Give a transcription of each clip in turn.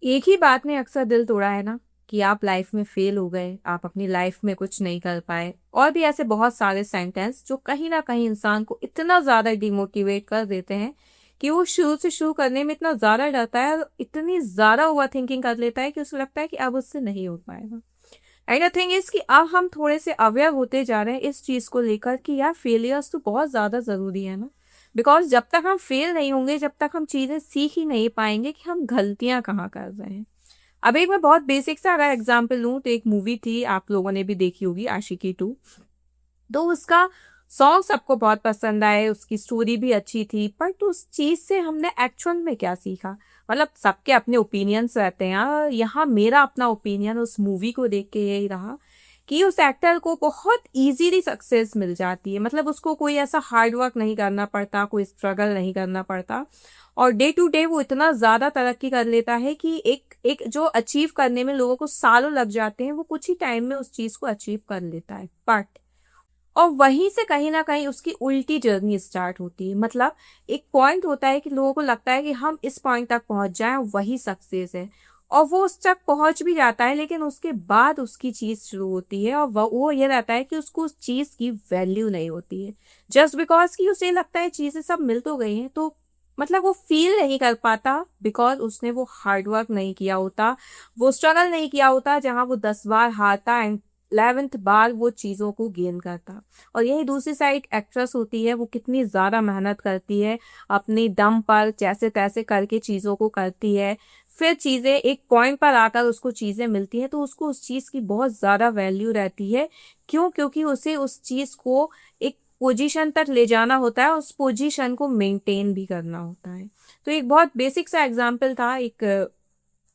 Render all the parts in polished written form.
एक ही बात ने अक्सर दिल तोड़ा है ना, कि आप लाइफ में फेल हो गए, आप अपनी लाइफ में कुछ नहीं कर पाए। और भी ऐसे बहुत सारे सेंटेंस जो कहीं ना कहीं इंसान को इतना ज्यादा डिमोटिवेट कर देते हैं कि वो शुरू से शुरू करने में इतना ज्यादा डरता है और इतनी ज्यादा ओवर थिंकिंग कर लेता है कि उसे लगता है कि अब उससे नहीं हो पाएगा। एंड द थिंग इज कि अब हम थोड़े से अवेयर होते जा रहे हैं इस चीज को लेकर कि यार फेलियर्स तो बहुत ज्यादा जरूरी है ना। बिकॉज जब तक हम फेल नहीं होंगे, जब तक हम चीजें सीख ही नहीं पाएंगे कि हम गलतियां कहाँ कर रहे हैं। अब एक मैं बहुत बेसिक सा अगर एग्जांपल लूं तो एक मूवी थी, आप लोगों ने भी देखी होगी, आशिकी 2। तो उसका सॉन्ग सबको बहुत पसंद आए, उसकी स्टोरी भी अच्छी थी, पर तो उस चीज से हमने एक्चुअल में क्या सीखा। मतलब सबके अपने ओपिनियंस रहते हैं, और यहाँ मेरा अपना ओपिनियन उस मूवी को देख के यही रहा कि उस एक्टर को बहुत इजीली सक्सेस मिल जाती है। मतलब उसको कोई ऐसा हार्ड वर्क नहीं करना पड़ता, कोई स्ट्रगल नहीं करना पड़ता, और डे टू डे वो इतना ज्यादा तरक्की कर लेता है कि एक एक जो अचीव करने में लोगों को सालों लग जाते हैं, वो कुछ ही टाइम में उस चीज को अचीव कर लेता है। बट और वहीं से कहीं ना कहीं उसकी उल्टी जर्नी स्टार्ट होती है। मतलब एक पॉइंट होता है कि लोगों को लगता है कि हम इस पॉइंट तक पहुंच जाएं, वही सक्सेस है। और वो उस तक पहुंच भी जाता है, लेकिन उसके बाद उसकी चीज शुरू होती है, और वो ये रहता है कि उसको उस चीज की वैल्यू नहीं होती है। जस्ट बिकॉज कि उसे लगता है चीजें सब मिल तो गई हैं, तो मतलब वो फील नहीं कर पाता, बिकॉज उसने वो हार्ड वर्क नहीं किया होता, वो स्ट्रगल नहीं किया होता, जहां वो 10 बार हारता एंड 11th बार वो चीजों को गेन करता। और यही दूसरी साइड एक्ट्रेस होती है, वो कितनी ज्यादा मेहनत करती है, अपनी दम पर जैसे तैसे करके चीजों को करती है। फिर चीजें एक पॉइंट पर आकर उसको चीजें मिलती हैं, तो उसको उस चीज की बहुत ज्यादा वैल्यू रहती है। क्यों? क्योंकि उसे उस चीज को एक पोजीशन तक ले जाना होता है, उस पोजीशन को मेंटेन भी करना होता है। तो एक बहुत बेसिक सा एग्जाम्पल था एक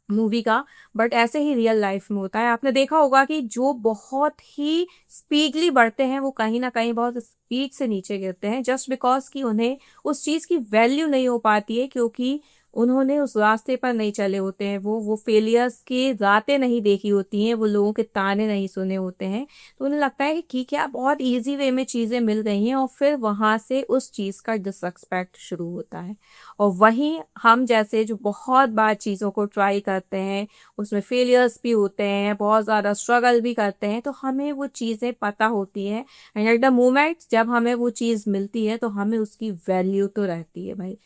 मूवी का, बट ऐसे ही रियल लाइफ में होता है। आपने देखा होगा कि जो बहुत ही स्पीडली बढ़ते हैं, वो कहीं ना कहीं बहुत स्पीड से नीचे गिरते हैं, जस्ट बिकॉज कि उन्हें उस चीज की वैल्यू नहीं हो पाती है, क्योंकि उन्होंने उस रास्ते पर नहीं चले होते हैं, वो फेलियर्स की रातें नहीं देखी होती हैं, वो लोगों के ताने नहीं सुने होते हैं। तो उन्हें लगता है कि ठीक है, अब बहुत इजी वे में चीजें मिल गई हैं, और फिर वहां से उस चीज का डिसरिस्पेक्ट शुरू होता है। और वहीं हम जैसे जो बहुत बार चीज़ों को ट्राई करते हैं, उसमें फेलियर्स भी होते हैं, बहुत ज़्यादा स्ट्रगल भी करते हैं, तो हमें वो चीज़ें पता होती हैं। एंड एट द मोमेंट जब हमें वो चीज़ मिलती है, तो हमें उसकी वैल्यू तो रहती है भाई।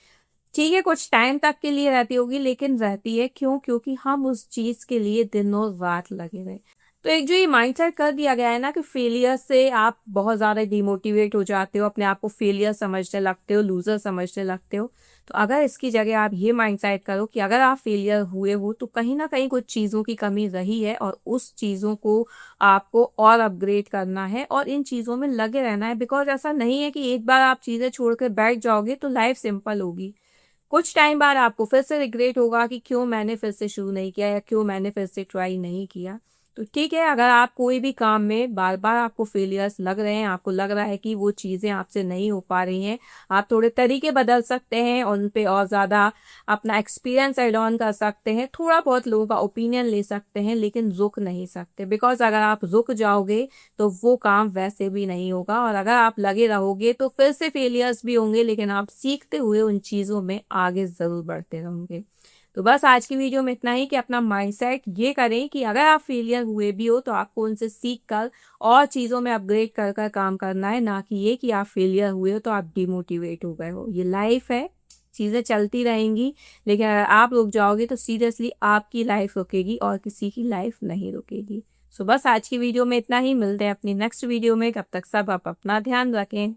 ठीक है, कुछ टाइम तक के लिए रहती होगी, लेकिन रहती है। क्यों? क्योंकि हम उस चीज के लिए दिनों रात लगे रहे। तो एक जो ये माइंडसेट कर दिया गया है ना कि फेलियर से आप बहुत ज्यादा डिमोटिवेट हो जाते हो, अपने आप को फेलियर समझने लगते हो, लूजर समझने लगते हो। तो अगर इसकी जगह आप ये माइंडसेट करो कि अगर आप फेलियर हुए हो, तो कहीं ना कहीं कुछ चीजों की कमी रही है, और उस चीजों को आपको और अपग्रेड करना है, और इन चीजों में लगे रहना है। बिकॉज ऐसा नहीं है कि एक बार आप चीजें छोड़ कर बैठ जाओगे तो लाइफ सिंपल होगी। कुछ टाइम बाद आपको फिर से रिग्रेट होगा कि क्यों मैंने फिर से शुरू नहीं किया, या क्यों मैंने फिर से ट्राई नहीं किया। तो ठीक है, अगर आप कोई भी काम में बार बार आपको फेलियर्स लग रहे हैं, आपको लग रहा है कि वो चीज़ें आपसे नहीं हो पा रही हैं, आप थोड़े तरीके बदल सकते हैं, उन पे और ज़्यादा अपना एक्सपीरियंस एड ऑन कर सकते हैं, थोड़ा बहुत लोगों का ओपिनियन ले सकते हैं, लेकिन रुक नहीं सकते। बिकॉज अगर आप रुक जाओगे तो वो काम वैसे भी नहीं होगा, और अगर आप लगे रहोगे तो फिर से फेलियर्स भी होंगे, लेकिन आप सीखते हुए उन चीज़ों में आगे ज़रूर बढ़ते रहोगे। तो बस आज की वीडियो में इतना ही कि अपना माइंडसेट ये करें कि अगर आप फेलियर हुए भी हो, तो आपको उनसे सीख कर और चीज़ों में अपग्रेड कर कर काम करना है, ना कि ये कि आप फेलियर हुए हो तो आप डिमोटिवेट हो गए हो। ये लाइफ है, चीज़ें चलती रहेंगी, लेकिन अगर आप रुक जाओगे तो सीरियसली आपकी लाइफ रुकेगी और किसी की लाइफ नहीं रुकेगी। सो बस आज की वीडियो में इतना ही, मिलते हैं अपनी नेक्स्ट वीडियो में। कब तक सब आप अपना ध्यान रखें।